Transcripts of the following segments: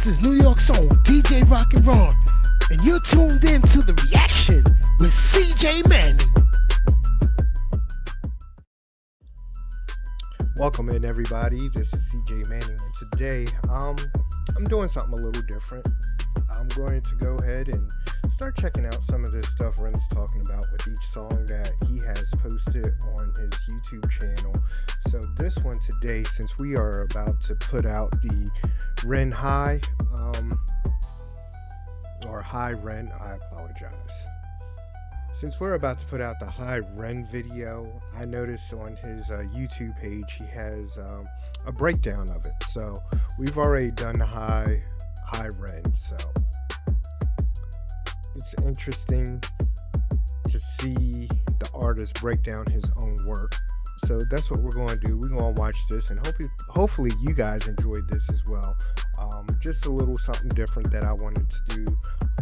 This is New York's own DJ Rock and Ron, and you're tuned in to The Reaction with CJ Manning. Welcome in, everybody. This is CJ Manning, and today I'm doing something a little different. I'm going to go ahead and start checking out some of this stuff Ren's talking about with each song that he has posted on his YouTube channel. So this one today, since we are about to put out the Ren Hi, or Hi Ren, I apologize. Since we're about to put out the Hi Ren video, I noticed on his YouTube page he has a breakdown of it. So we've already done the Hi Ren, so it's interesting to see the artist break down his own work. So that's what we're going to do. We're going to watch this, and hopefully you guys enjoyed this as well. Just a little something different that I wanted to do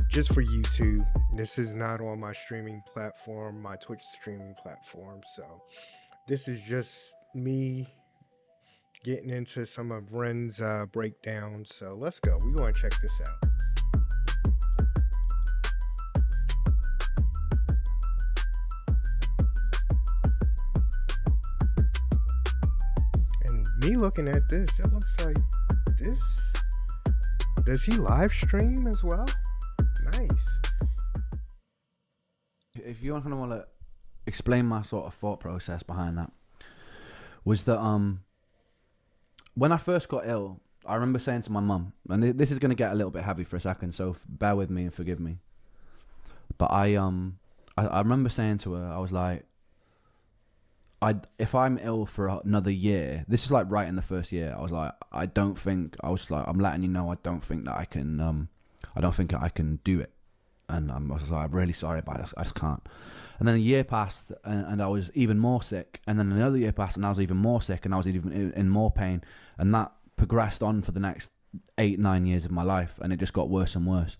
just for YouTube. This is not on my streaming platform, my Twitch streaming platform. So this is just me getting into some of Ren's breakdowns. So let's go. We're going to check this out. And me looking at this, it looks like this. Does he live stream as well? Nice. If you kind of want to explain my sort of thought process behind that, was that when I first got ill, I remember saying to my mum, and this is going to get a little bit heavy for a second, so bear with me and forgive me. But I remember saying to her, I was like, if I'm ill for another year, this is like right in the first year, I was like, I'm letting you know, I don't think that I can do it. And I was like, I'm really sorry about it, I just can't. And then a year passed, and I was even more sick. And then another year passed, and I was even more sick, and I was even in more pain. And that progressed on for the next 8-9 years of my life, and it just got worse and worse.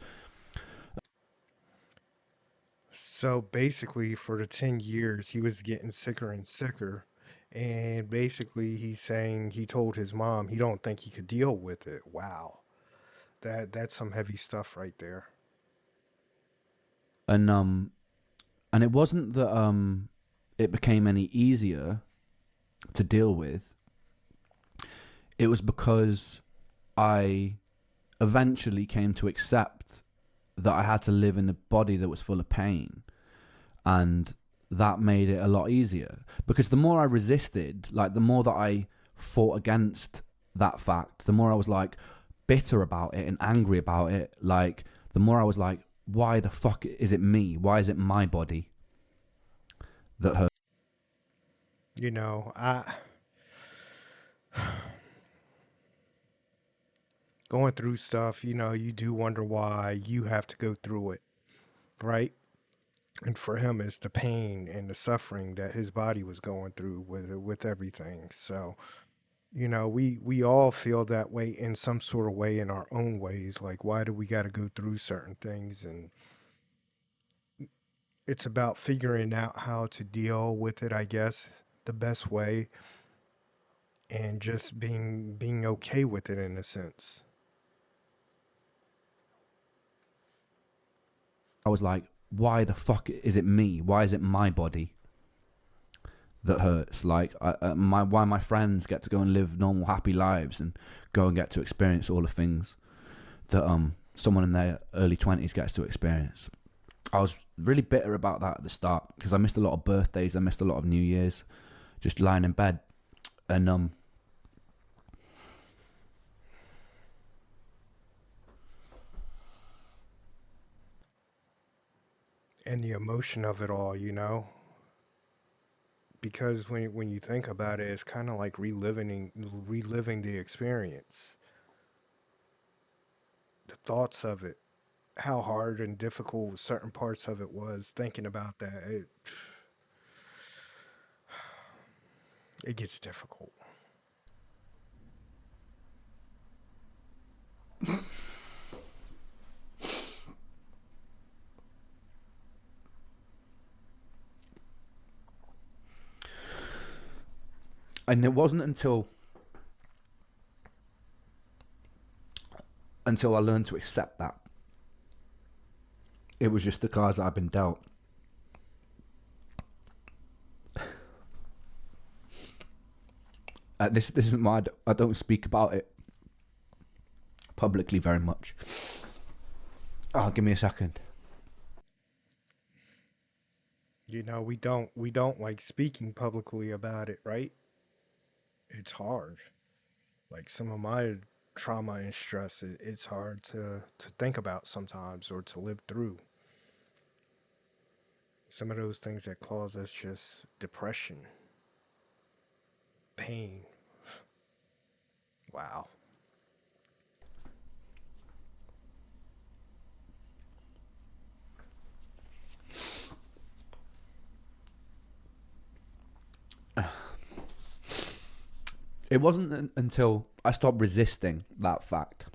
So basically, for the 10 years, he was getting sicker and sicker. And basically, he's saying he told his mom he don't think he could deal with it. Wow. That's some heavy stuff right there. And it wasn't that it became any easier to deal with. It was because I eventually came to accept that I had to live in a body that was full of pain, and that made it a lot easier. Because the more I resisted, like the more that I fought against that fact, the more I was like bitter about it and angry about it, like the more I was like, why the fuck is it me? Why is it my body that hurts? You know, going through stuff, you do wonder why you have to go through it, right? And for him, it's the pain and the suffering that his body was going through with everything. So, we all feel that way in some sort of way in our own ways. Like, why do we got to go through certain things? And it's about figuring out how to deal with it, I guess, the best way, and just being okay with it in a sense. I was like, why the fuck is it me? Why is it my body that hurts? Like, why my friends get to go and live normal, happy lives and go and get to experience all the things that someone in their early 20s gets to experience. I was really bitter about that at the start because I missed a lot of birthdays, I missed a lot of New Year's, just lying in bed, and and the emotion of it all, because when you think about it, it's kind of like reliving the experience, the thoughts of it, how hard and difficult certain parts of it was. Thinking about that, it gets difficult. And it wasn't until until I learned to accept that. It was just the cards that I've been dealt. This isn't why I don't speak about it publicly very much. Oh, give me a second. You know, we don't like speaking publicly about it, right? It's hard. Like some of my trauma and stress, it's hard to think about sometimes or to live through. Some of those things that cause us just depression, pain. Wow. It wasn't until I stopped resisting that fact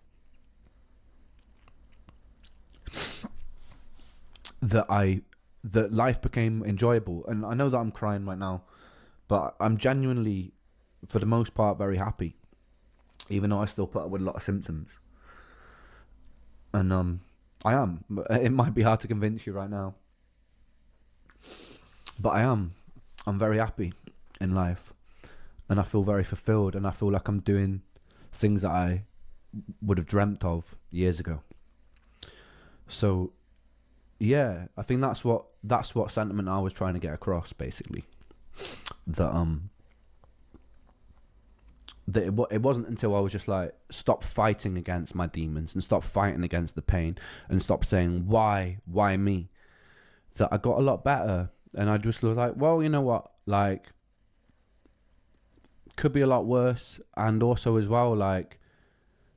that life became enjoyable. And I know that I'm crying right now, but I'm genuinely, for the most part, very happy, even though I still put up with a lot of symptoms. And I am. It might be hard to convince you right now, but I am. I'm very happy in life, and I feel very fulfilled, and I feel like I'm doing things that I would have dreamt of years ago. So yeah, I think that's what sentiment I was trying to get across, basically. That it wasn't until I was just like, stop fighting against my demons and stop fighting against the pain and stop saying why me, that I got a lot better. And I just was like, well, you know what, like, could be a lot worse. And also as well, like,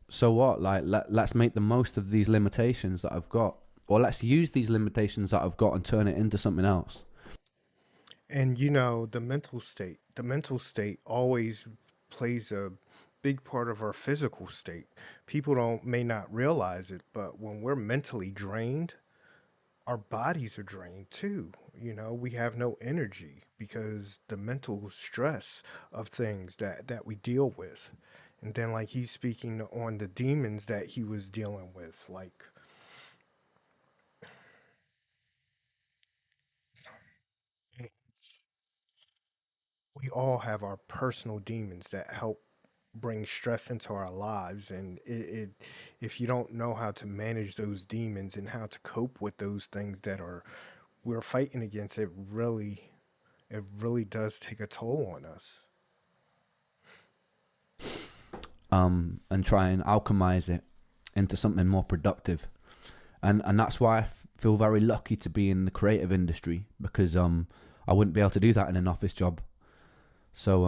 so what, like, let's make the most of these limitations that I've got, or let's use these limitations that I've got and turn it into something else. And you know, the mental state always plays a big part of our physical state. People don't may not realize it, but when we're mentally drained, our bodies are drained too. You know, we have no energy because the mental stress of things that we deal with. And then like he's speaking on the demons that he was dealing with, like it's- we all have our personal demons that help bring stress into our lives, and if you don't know how to manage those demons and how to cope with those things that are we're fighting against, it really does take a toll on us. And try and alchemize it into something more productive. And that's why I feel very lucky to be in the creative industry, because I wouldn't be able to do that in an office job. So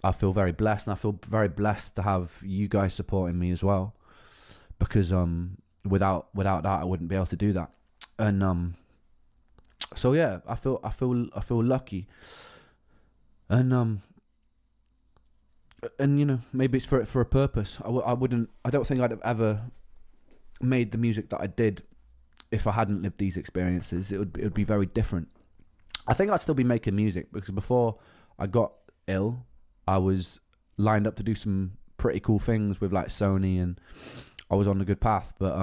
I feel very blessed, and I feel very blessed to have you guys supporting me as well, because without that I wouldn't be able to do that. And so yeah, I feel lucky. And you know, maybe it's for a purpose. I don't think I'd have ever made the music that I did if I hadn't lived these experiences. It would be very different. I think I'd still be making music, because before I got ill, I was lined up to do some pretty cool things with like Sony, and I was on a good path. But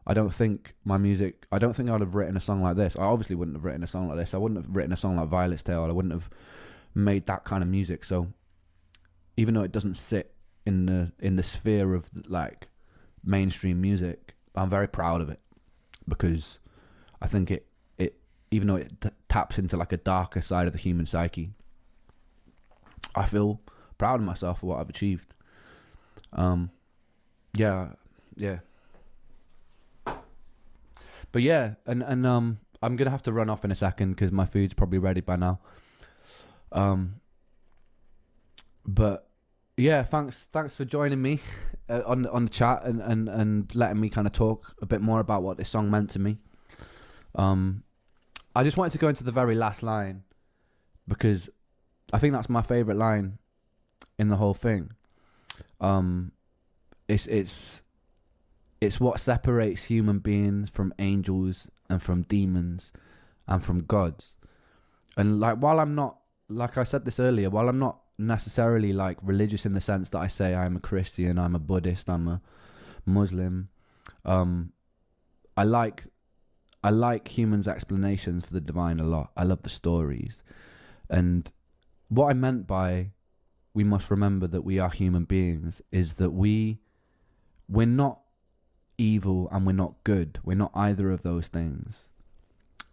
I don't think I don't think I'd have written a song like this. I obviously wouldn't have written a song like this. I wouldn't have written a song like Violet's Tale. I wouldn't have made that kind of music. So even though it doesn't sit in the sphere of like mainstream music, I'm very proud of it, because I think it even though it taps into like a darker side of the human psyche, I feel proud of myself for what I've achieved. Yeah, yeah. But yeah, and I'm gonna have to run off in a second because my food's probably ready by now. But yeah, thanks for joining me on the chat and letting me kind of talk a bit more about what this song meant to me. I just wanted to go into the very last line, because I think that's my favorite line in the whole thing. It's what separates human beings from angels and from demons and from gods. And like, while I'm not, like I said this earlier, while I'm not necessarily like religious in the sense that I say I'm a Christian, I'm a Buddhist, I'm a Muslim. Um, I like humans' explanations for the divine a lot. I love the stories. And what I meant by we must remember that we are human beings is that we're not evil and we're not good. We're not either of those things.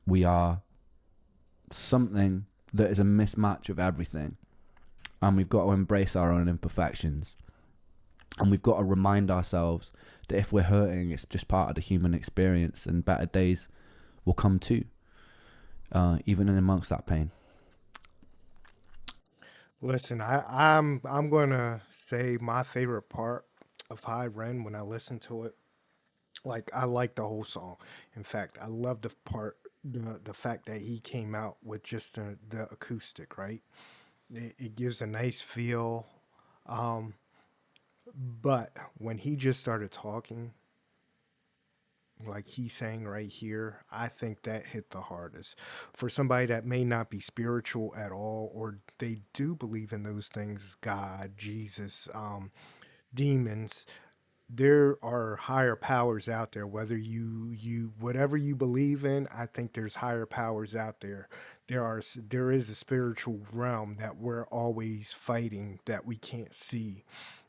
We are something that is a mismatch of everything. And we've got to embrace our own imperfections. And we've got to remind ourselves that if we're hurting, it's just part of the human experience, and better days will come too, even in amongst that pain. Listen, I'm gonna say my favorite part of Hi Ren when I listen to it. Like I like the whole song. In fact, I love the fact that he came out with just the acoustic, right? It gives a nice feel. Um, but when he just started talking, like he's saying right here, I think that hit the hardest. For somebody that may not be spiritual at all, or they do believe in those things, God, Jesus, demons, there are higher powers out there. Whether you whatever you believe in, I think there's higher powers out there. There is a spiritual realm that we're always fighting that we can't see,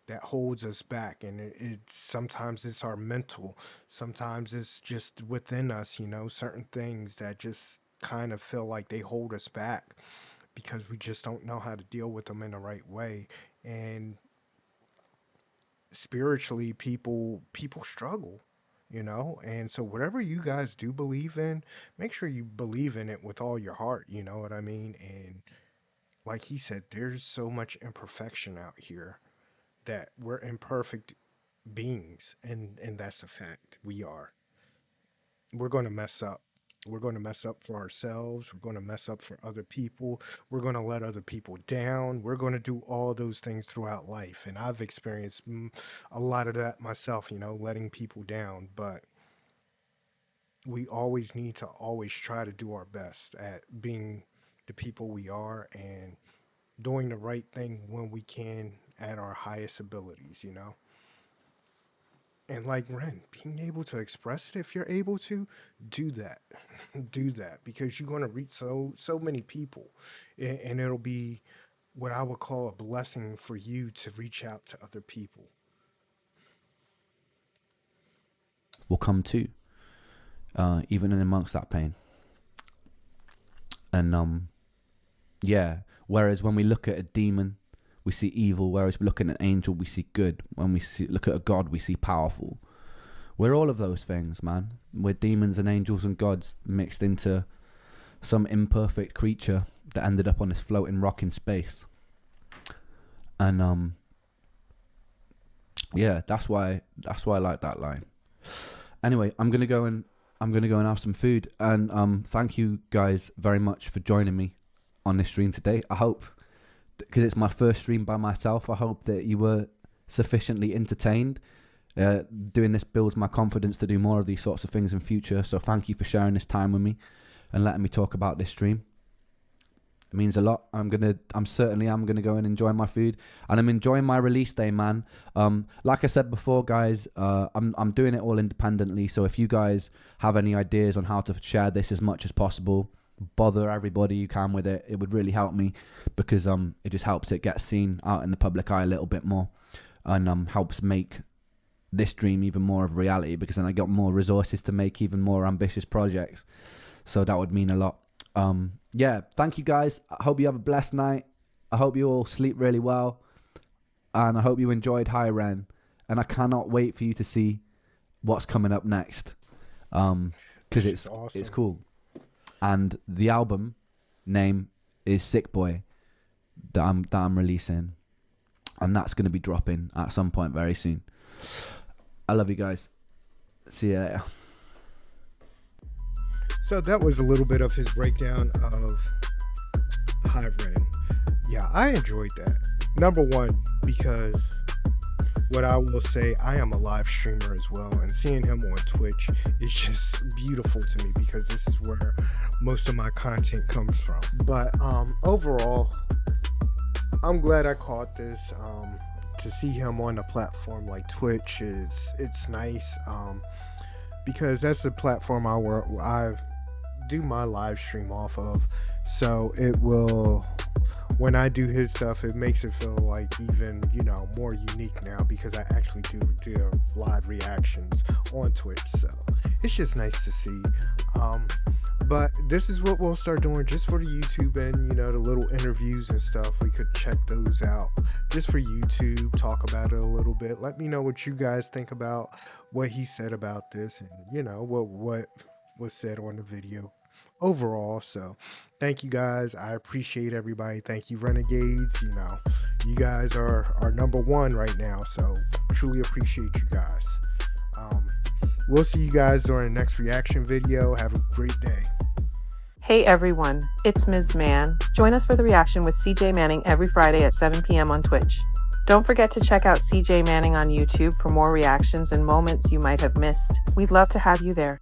that holds us back. And it's sometimes it's our mental, sometimes it's just within us, certain things that just kind of feel like they hold us back because we just don't know how to deal with them in the right way. And spiritually, people struggle, and so whatever you guys do believe in, make sure you believe in it with all your heart, you know what I mean? And like he said, there's so much imperfection out here, that we're imperfect beings, and that's a fact. We're going to mess up. We're going to mess up for ourselves. We're going to mess up for other people. We're going to let other people down. We're going to do all those things throughout life. And I've experienced a lot of that myself, letting people down. But we always need to always try to do our best at being the people we are and doing the right thing when we can at our highest abilities. And like Ren, being able to express it, if you're able to, do that. Do that, because you're going to reach so many people, and it'll be what I would call a blessing for you to reach out to other people. Will come too, even in amongst that pain. And yeah. Whereas when we look at a demon, we see evil. Whereas we look at an angel, we see good. When we look at a god, we see powerful. We're all of those things, man. We're demons and angels and gods mixed into some imperfect creature that ended up on this floating rock in space. And yeah, that's why I like that line. Anyway, I'm gonna go and have some food. And thank you guys very much for joining me on this stream today. I hope, because it's my first stream by myself, I hope that you were sufficiently entertained. Doing this builds my confidence to do more of these sorts of things in future. So thank you for sharing this time with me and letting me talk about this stream. It means a lot. I'm certainly gonna go and enjoy my food, and I'm enjoying my release day, man. Like I said before, guys, I'm doing it all independently. So if you guys have any ideas on how to share this as much as possible, bother everybody you can with it. It would really help me, because it just helps it get seen out in the public eye a little bit more, and helps make this dream even more of a reality, because then I got more resources to make even more ambitious projects. So that would mean a lot. Yeah, thank you guys. I hope you have a blessed night. I hope you all sleep really well, and I hope you enjoyed Hi Ren, and I cannot wait for you to see what's coming up next, because it's awesome. It's cool. And the album name is Sick Boy that I'm releasing, and that's going to be dropping at some point very soon. I love you guys. See you later. So that was a little bit of his breakdown of Hi Ren. Yeah, I enjoyed that. Number one, because what I will say, I am a live streamer as well, and seeing him on Twitch is just beautiful to me, because this is where most of my content comes from. But overall, I'm glad I caught this. to see him on a platform like Twitch it's nice, because that's the platform I do my live stream off of. So it will, when I do his stuff, it makes it feel like even, more unique now, because I actually do live reactions on Twitch. So it's just nice to see. But this is what we'll start doing just for the YouTube and, the little interviews and stuff. We could check those out just for YouTube, talk about it a little bit. Let me know what you guys think about what he said about this, and, what was said on the video overall. So thank you guys. I appreciate everybody. Thank you, Renegades. You guys are number one right now. So truly appreciate you guys. We'll see you guys during the next reaction video. Have a great day. Hey everyone, it's Ms. Man. Join us for the reaction with CJ Manning every Friday at 7 p.m. on Twitch. Don't forget to check out CJ Manning on YouTube for more reactions and moments you might have missed. We'd love to have you there.